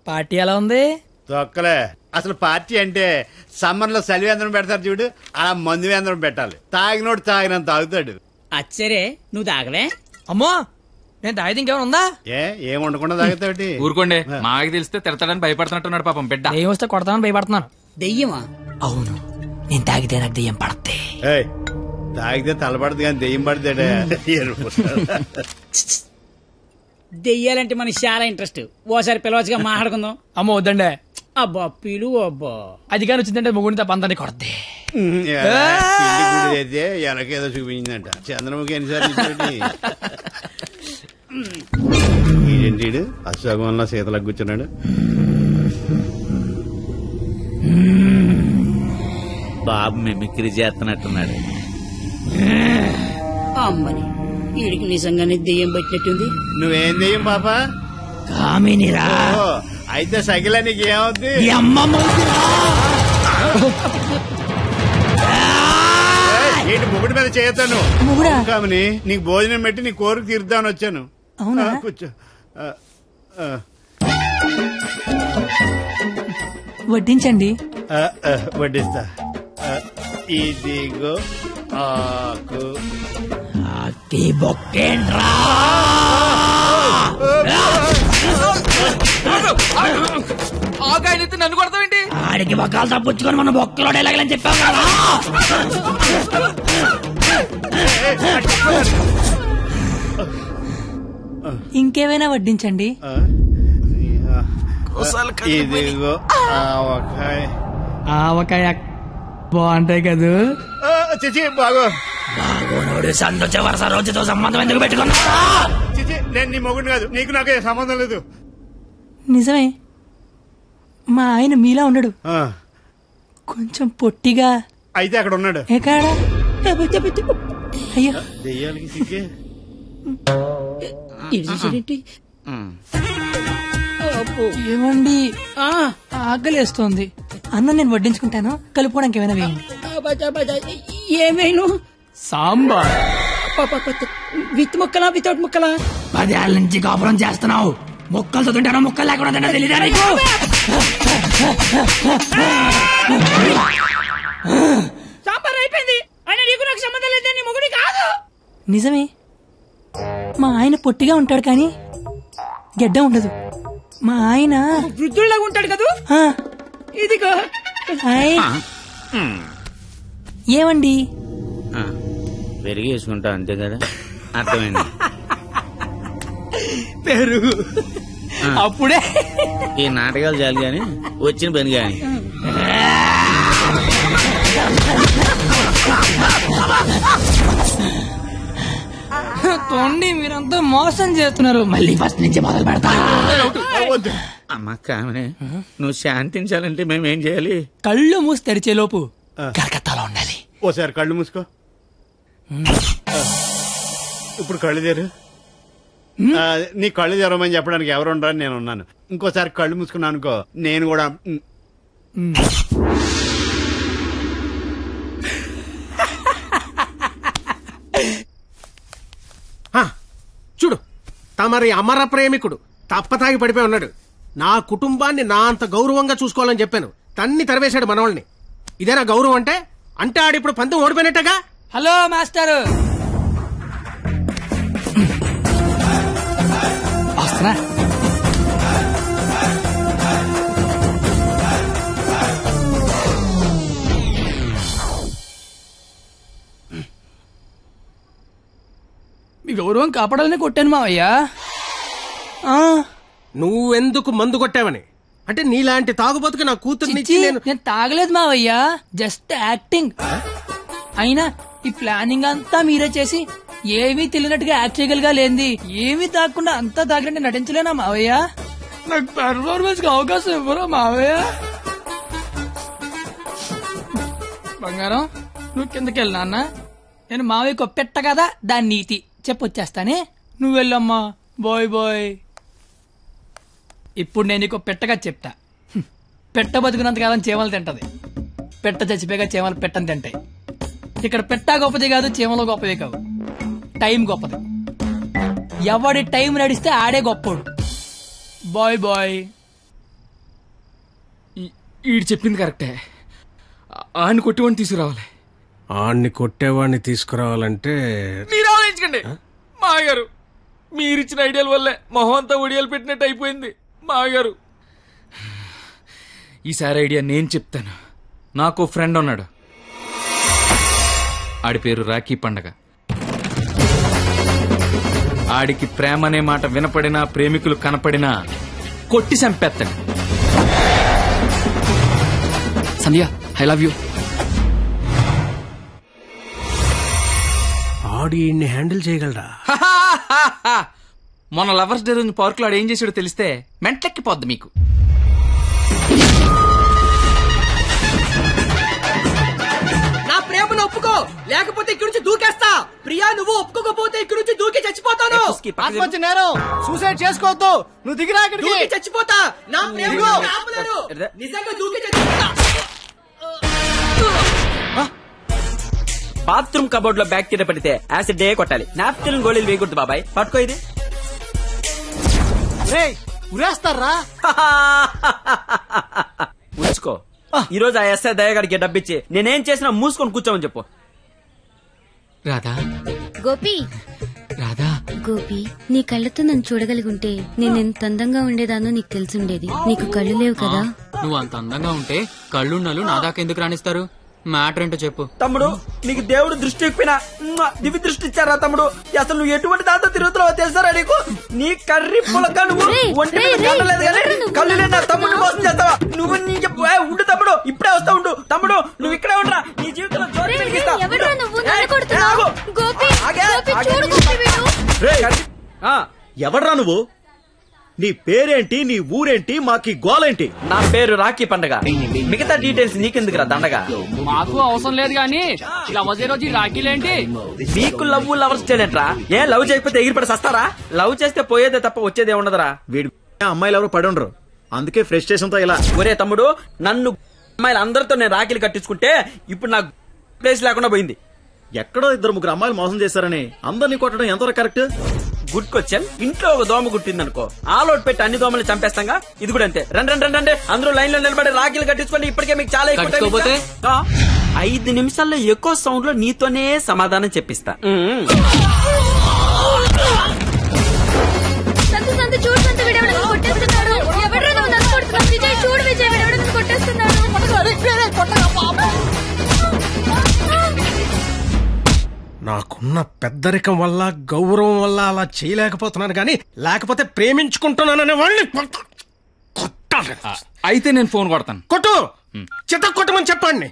Party ఎలా ఉంది? తొక్కలే. అసలు పార్టీ అంటే సమ్మర్ లో సలివేంద్రం పెడతారు చూడు, అలా మందు వేంద్రం పెట్టాలి. తాగినోడు తాగినంత తాగుతాడు. అచ్చరే నువ్వు తాగలే? అమ్మో, నేను తాగితే ఇంకేమైనా ఉందా? ఏం ఉండకుండా తాగుతాడు. ఊరుకోండి, మాకు తెలిస్తే తిడతాడని భయపడుతున్నట్టున్నాడు పాపం బిడ్డ. దెయ్యం వస్తే కొడతామని భయపడుతున్నాను. దెయ్యమా? అవును, నేను తాగితే నాకు దెయ్యం పడతాయి. తాగితే తలపడదు కానీ దెయ్యం పడతాడే. దెయ్యాలంటే మనకి చాలా ఇంట్రెస్ట్. ఓసారి పిలవచ్చుగా మాట్లాడుకుందాం. అమ్మో వద్దండే. అబ్బా పిలు. అబ్బా అది కానీ వచ్చిందంటే ముగ్గురితో పంతాన్ని కొడతాయి. అయితే ఎనకేదో చూపించిందంట. చంద్రముఖి ఎన్నిసార్లు ఏంటి అశోకంలో సీతలకు కూర్చున్నాడు. బాబు మిమిక్రీ చేస్తున్నట్టున్నాడు. అమ్మని వీడికి నిజంగానే దెయ్యం పట్టినట్టుంది. నువ్వేం దెయ్యం పాప? కామినిరా. అయితే సగిల నీకు ఏమవుద్ది? ఏంటి ముగుడి మీద చేయతాను కామని? నీకు భోజనం పెట్టి నీ కోరిక తీర్దామని వచ్చాను. కూర్చో. వడ్డించండి. వడ్డిస్తా. ఇదిగో ఆకు. ఆకాయనైతే నన్ను కొడతావేంటి? ఆడికి బొక్కలు తప్పించుకొని మన బొక్కలో ఎలాగలని చెప్పావు కదా. ఇంకేమైనా వడ్డించండి. ఇదిగో ఆవకాయ. ఆవకాయ బాగుంటాయి కదా. చిచి బాగో. బాగోనోడు సంతోష వరుస రోజుతో సంబంధం ఎందుకు పెట్టుకున్నా? చిచి నేను నీ మొగుడు కాదు, నీకు నాకు సంబంధం లేదు. నిజమే, మా ఆయన మీలా ఉండడు, కొంచెం పొట్టిగా. అయితే అక్కడ ఉన్నాడు. ఎక్కడా? అయ్యో దెయ్యాలకి సిగ్గే. ఏమండి, ఆకలేస్తోంది. అన్నం నేను వడ్డించుకుంటాను, కలుపుకోవడానికి ఏమైనా వేయండి. ఏమైనా సాంబార్ విత్ ముక్కలా వితౌట్ ముక్కలా? 10 ఏళ్ళ నుంచి కాపురం చేస్తున్నావు, ముక్కలు తింటానో ముక్కలు లేకుండా తింటా తెలియదా నీకు? సాంబార్ అయిపోయింది. ఆయన నీకు నాకు సంబంధం లేదు, నీ మొగుడి కాదు. నిజమే, మా ఆయన పొట్టిగా ఉంటాడు కానీ గెడ్డ ఉండదు. మా ఆయన వృద్ధుల్లాగా ఉంటాడు కదా. ఇదిగో ఏమండి, పెరిగి వేసుకుంటా అంతే కదా. అర్థమైంది. పెరుగు అప్పుడే. ఈ నాటకాలు చాలు గాని వచ్చిన పని గాని. తోండి, మీరంతా మోసం చేస్తున్నారు. మళ్ళీ ఫస్ట్ నుంచి మొదలు పెడతా. అమ్మ కామనే, నువ్వు శాంతించాలంటే మేమేం చేయాలి? కళ్ళు మూసి తెరిచే లోపు కలకత్తాలో ఉండాలి. ఓసారి కళ్ళు మూసుకో. ఇప్పుడు కళ్ళు తెరు. నీ కళ్ళు తెరవమని చెప్పడానికి ఎవరు ఉండరని నేను ఉన్నాను. ఇంకోసారి కళ్ళు మూసుకున్నాను అనుకో, నేను కూడా. చూడు, తమరి అమర ప్రేమికుడు తప్పతాగి పడిపోయి ఉన్నాడు. నా కుటుంబాన్ని నా అంత గౌరవంగా చూసుకోవాలని చెప్పాను, తన్ని తరివేశాడు మనవాళ్ళని. ఇదేనా గౌరవం అంటే? అంటే ఆడిప్పుడు పంతం ఓడిపోయినట్టగా. హలో మాస్టర్, వస్తున్నా. మీ గౌరవం కాపాడాలని కొట్టాను మావయ్యా. నువ్వెందుకు మందు కొట్టావని? అంటే నీలాంటి తాగుబోతుకి నా కూతుర్ని నేను తాగలేదు మావయ్యా, జస్ట్ యాక్టింగ్. అయినా ఈ ప్లానింగ్ అంతా మీరే చేసి ఏమీ తెలియనట్టుగా యాక్ట్ చేయగలిగా లేంది. ఏమీ తాగకుండా అంతా తాగినట్టు నటించలేనా మావయ్య? నాకు పెర్ఫార్మెన్స్ కి అవకాశం ఇవ్వరా మావయ్య? బంగారం, నువ్వు కిందకి వెళ్ళి నాన్న, నేను మావయ్యకు పెట్ట కదా దాని నీతి చెప్పొచ్చేస్తానే. నువ్వు వెళ్ళమ్మా. Bye bye. ఇప్పుడు నేను నీకు పెట్టగా చెప్తా. పెట్ట బతుకున్నంతకాలం చేమలు తింటది, పెట్ట చచ్చిపోయాక చేమలు పెట్టని తింటాయి. ఇక్కడ పెట్టా గొప్పది కాదు, చీమలో గొప్పదే కాదు, టైం గొప్పది. ఎవడి టైం నడిస్తే ఆడే గొప్పోడు. Bye bye. ఈడు చెప్పింది కరెక్టే. ఆయన కొట్టివాడిని తీసుకురావాలి. ఆడిని కొట్టేవాడిని తీసుకురావాలంటే మీరు ఆలోచించండి మాగారు. మీరిచ్చిన ఐడియాల వల్లే మొహం అంతా ఒడియాలు పెట్టినట్టు అయిపోయింది మాగారు. ఈసారి ఐడియా నేను చెప్తాను. నాకు ఫ్రెండ్ ఉన్నాడు, ఆడి పేరు రాఖీ పండగ. ఆడికి ప్రేమ అనే మాట వినపడినా, ప్రేమికులు కనపడినా కొట్టి చంపేస్తాడు. Sandhya, I love you. ఆడి హ్యాండిల్ చేయగలరా? మొన్న లవర్స్ డే రోజు పార్క్ లో ఏం చేసాడో తెలిస్తే మెంట్లెక్కిపోద్ది మీకు. నా ప్రేమను ఒప్పుకో, లేకపోతే ఇక్కడి నుంచి దూకేస్తా. ప్రియా, నువ్వు ఒప్పుకోకపోతే ఇక్కడి నుంచి దూకి చచ్చిపోతాను. ఆత్మహత్య నేరం, సూసైడ్ చేసుకోవద్దు. నువ్వు దిగిరా ఇక్కడికి. దూకి చచ్చిపోతా. నా ప్రేమను ఆపలేరు. నిజంగా దూకి చచ్చిపోతా. బాత్రూమ్ కబోర్డ్ లో బ్యాక్టీరియా పడితే యాసిడ్ డే కొట్టాలి. నాప్కిన్ గోళీలు వేయకూడదు బాబాయ్. పట్టుకో ఇది. ఉరేస్తారా? ఉంచుకో. ఈ రోజు ఆ ఎస్ఐ దయగాడికి డబ్బిచ్చి నేనేం చేసినా మూసుకొని కూర్చోమని చెప్పు. రాధా, గోపి, రాధా, గోపి, నీ కళ్ళతో నన్ను చూడగలిగుంటే నేను ఎంత అందంగా ఉండేదానో నీకు తెలిసుండేది. నీకు కళ్ళు లేవు కదా. నువ్వు అంత అందంగా ఉంటే కళ్ళున్నాళ్ళు నా దాకా ఎందుకు రాణిస్తారు? మ్యాటర్ ఏంటో చెప్పు. తమ్ముడు, నీకు దేవుడు దృష్టి ఎక్కిపోయినా దివ్య దృష్టి ఇచ్చారా తమ్ముడు? అసలు నువ్వు ఎటువంటి దాంతో తిరుగుతున్నావో తెలుసారా నీకు? నీ కర్రీ పులక నువ్వు ఒంటి మీద కళ్ళలేదు కానీ కళ్ళు లేని తమ్ముడు మోసం చేస్తావా నువ్వు? నీ ఉండు తమ్ముడు, ఇప్పుడే వస్తా ఉండు. తమ్ముడు, నువ్వు ఇక్కడే ఉండరా. నీ జీవితంలో జ్యోతి వెలిగిస్తా. ఎవడ్రా నువ్వు? నీ పేరేంటి, నీ ఊరేంటి, మాకి గోలేంటి? నా పేరు రాఖీ పండగ. మిగతా డీటెయిల్స్ నీకెందుకురా దండగా? మాకు అవసరం లేదు గానీ లవ్ రోజు రాఖీలేంటి? మీకు లవ్ లవర్స్ చేయలేంట్రా? ఏ లవ్ చేయకపోతే ఎగిరిపడి సస్తారా? లవ్ చేస్తే పోయేదే తప్ప వచ్చేదే ఉండదురా. వీడి అమ్మాయిలు ఎవరు పడి ఉండరు, అందుకే ఫ్రస్ట్రేషన్ తో ఇలా. ఒరే తమ్ముడు, నన్ను అమ్మాయిలు అందరితో నేను రాఖీలు కట్టించుకుంటే ఇప్పుడు నాకు ప్లేస్ లేకుండా పోయింది. ఎక్కడో 2-3 అమ్మాయిలు మోసం చేశారని అందరినీ కొట్టడం ఎంతవరకు కరెక్ట్? Good question. ఇంట్లో ఒక దోమ గుట్టిందనుకో, ఆలోట్ పెట్టి అన్ని దోమలు చంపేస్తాగా. ఇది కూడా అంతే. రండి అందరూ లైన్ లో నిలబడి రాఖీలు కట్టించుకోండి. ఇప్పటికే మీకు చాలా ఎక్కువ. 5 నిమిషాల్లో ఎక్కువ సౌండ్ లో నీతోనే సమాధానం చెప్పిస్తా. నాకున్న పెద్దరికం వల్ల, గౌరవం వల్ల అలా చేయలేకపోతున్నాను గానీ, లేకపోతే ప్రేమించుకుంటున్నాననే వాళ్ళని కొట్టాలి. అయితే నేను ఫోన్ కొడతాను. కొట్టు, చిత్త కొట్టమని చెప్పండి.